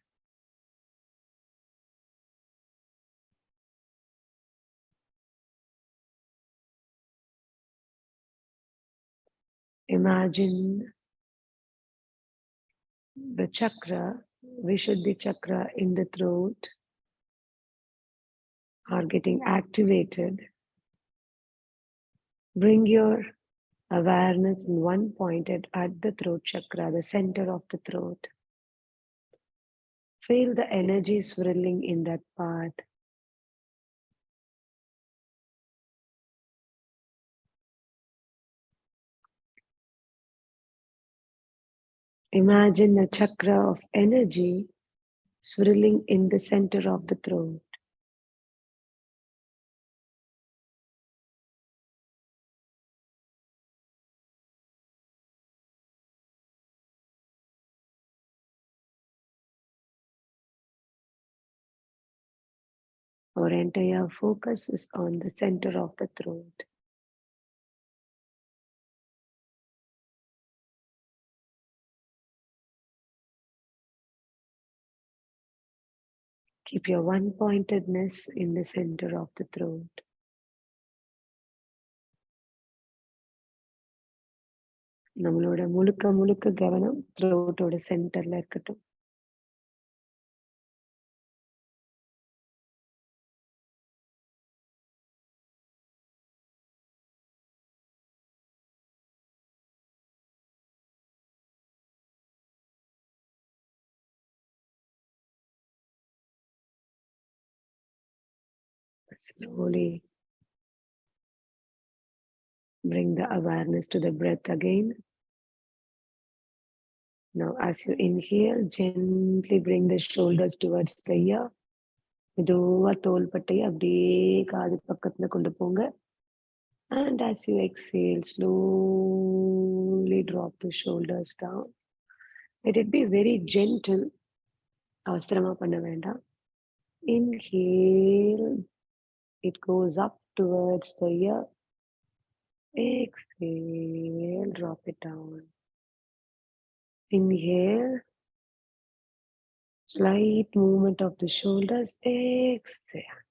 S1: Imagine the chakra, Vishuddhi chakra in the throat are getting activated. Bring your awareness in one point at the throat chakra, the center of the throat. Feel the energy swirling in that part. Imagine a chakra of energy swirling in the center of the throat. Our entire focus is on the center of the throat. Keep your one-pointedness in the center of the throat. நம்மளோட முழுக்க முழுக்க கவனம் த்ரோட்டோட சென்டர்ல இருக்கட்டும். Slowly bring the awareness to the breath again. Now, as you inhale, gently bring the shoulders towards the ear. மெதுவா தோள்பட்டையை அப்படியே காது பக்கத்துல கொண்டு போங்க. And as you exhale, slowly drop the shoulders down. Let it be very gentle. அவசரமா பண்ண வேண்டாம். Inhale, it goes up towards the ear. Exhale, drop it down. Inhale, slight movement of the shoulders. Exhale.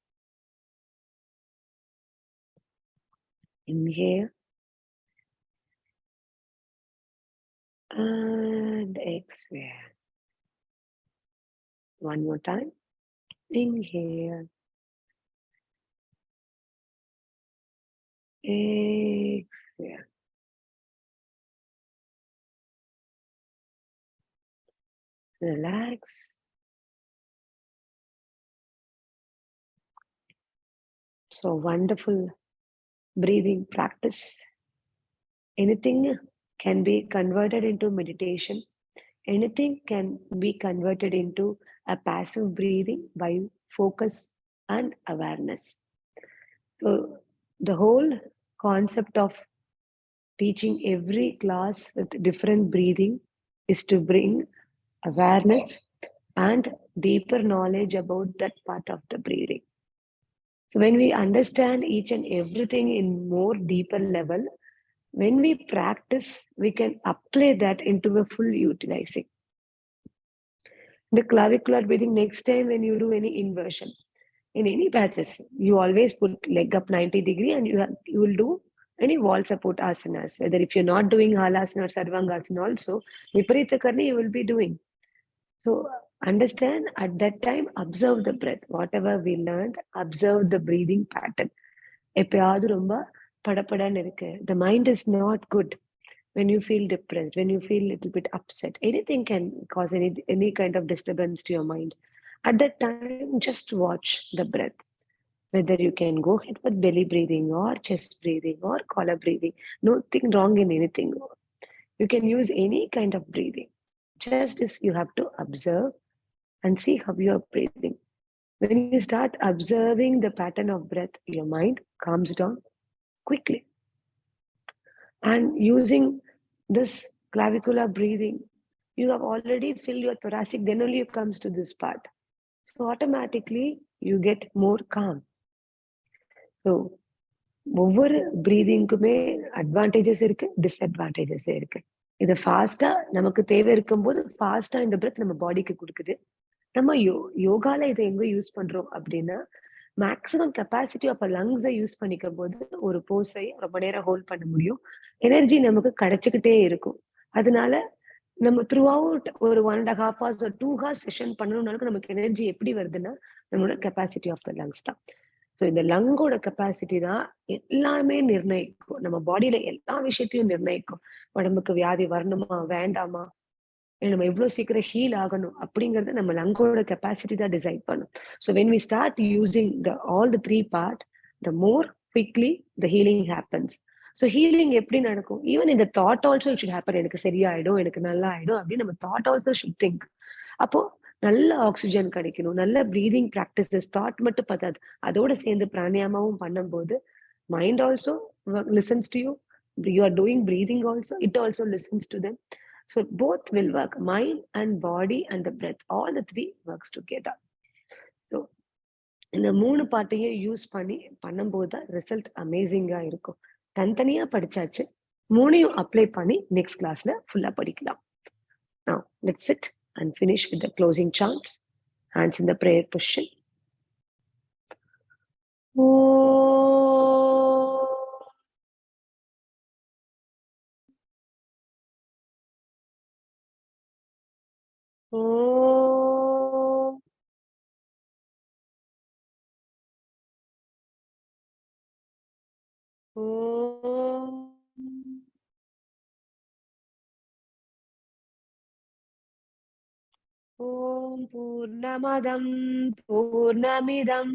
S1: Inhale. And exhale. One more time. Inhale. Exhale. Relax. So wonderful breathing practice. Anything can be converted into meditation. Anything can be converted into a passive breathing by focus and awareness. So the whole concept of teaching every class with different breathing is to bring awareness and deeper knowledge about that part of the breathing. So when we understand each and everything in more deeper level, when we practice, we can apply that into a full utilizing. The clavicular breathing, next time when you do any inversion, in any patches, you always put leg up 90 degree and you will do any wall support asanas. Whether if you're not doing halasana or sarvangasana also, viparita karni you will be doing. So understand at that time, observe the breath. Whatever we learned, observe the breathing pattern. எப்பயாவது ரொம்ப படபடன்னு இருக்கு. The mind is not good. When you feel depressed, when you feel a little bit upset, anything can cause any kind of disturbance to your mind. At that time, just watch the breath. Whether you can go ahead with belly breathing or chest breathing or collar breathing. Nothing wrong in anything. You can use any kind of breathing. Just as you have to observe and see how you are breathing. When you start observing the pattern of breath, your mind calms down quickly. And using this clavicular breathing, you have already filled your thoracic, then only you comes to this part. So automatically you get more calm. So ஒவ்வொரு பிரீதிங்குமே advantages இருக்கு, disadvantages இருக்கு. இதை ஃபாஸ்டா நமக்கு தேவை இருக்கும்போது ஃபாஸ்டா இந்த பிரெத் நம்ம பாடிக்கு கொடுக்குது. நம்ம யோகால இதை எங்க யூஸ் பண்றோம் அப்படின்னா, மேக்ஸிமம் கெப்பாசிட்டி ஆஃப் லங்ஸை யூஸ் பண்ணிக்கும் போது ஒரு போஸை ரொம்ப நேரம் ஹோல்ட் பண்ண முடியும். எனர்ஜி நமக்கு கிடைச்சுக்கிட்டே இருக்கும். அதனால நம்ம த்ரூ அவுட் ஒரு 1.5 hours ஒரு 2 hours செஷன் பண்ணணும்னாலும் நமக்கு எனர்ஜி எப்படி வருதுன்னா, நம்மளோட கெப்பாசிட்டி ஆஃப் த லங்ஸ் தான். ஸோ இந்த லங்கோட கெப்பாசிட்டி தான் எல்லாமே நிர்ணயிக்கும். நம்ம பாடியில எல்லா விஷயத்தையும் நிர்ணயிக்கும். உடம்புக்கு வியாதி வரணுமா, வேண்டாமா, நம்ம எவ்வளவு சீக்கிரம் ஹீல் ஆகணும் அப்படிங்கறத நம்ம லங்கோட கெப்பாசிட்டி தான் டிசைட் பண்ணும். So when we start using all the 3 part, the more quickly the healing happens. So healing எப்படி நடக்கும்? ஈவன் இந்த தாட் ஆல்சோ ஷுட் ஹேப்பன். எனக்கு சரியாயிடும், எனக்கு நல்லா ஆயிடும் அப்படின்னு நம்ம தாட் ஆல்சோ ஷுட் திங்க். அப்போ நல்ல ஆக்சிஜன் கிடைக்கணும், நல்ல பிரீதிங் பிராக்டிசஸ். தாட் மட்டும் பத்தாது, அதோட சேர்ந்து பிராணியாமாவும் பண்ணும்போது mind also listens to you. You are doing breathing also, it also listens to them. So both will work, mind and body and the breath, all the three works together. So இந்த 3 பாட்டையும் use பண்ணி பண்ணும்போது தான் result அமேசிங்கா இருக்கும். தனித்தனியா படிச்சாச்சு, 3யும் apply பண்ணி next கிளாஸ்ல ஃபுல்லா படிக்கலாம். Now let's sit and finish with the closing chants. Hands in the prayer position. Om. Om. Om Purnamadam Purnamidam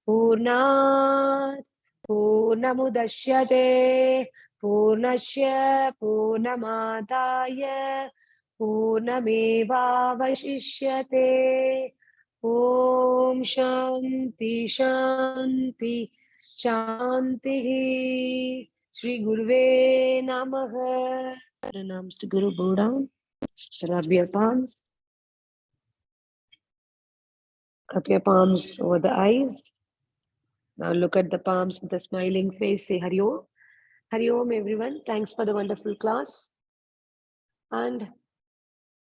S1: Purnat Purnamudashyate Purnasya Purnamadaya Purnamevavashishyate. Om Shanti Shanti Shanti. Shri Guruve Namaha. Pranams to Guru. Bow down. Rub your palms. Cup your palms over the eyes. Now look at the palms with a smiling face. Say Hari Om. Hari Om, everyone. Thanks for the wonderful class. And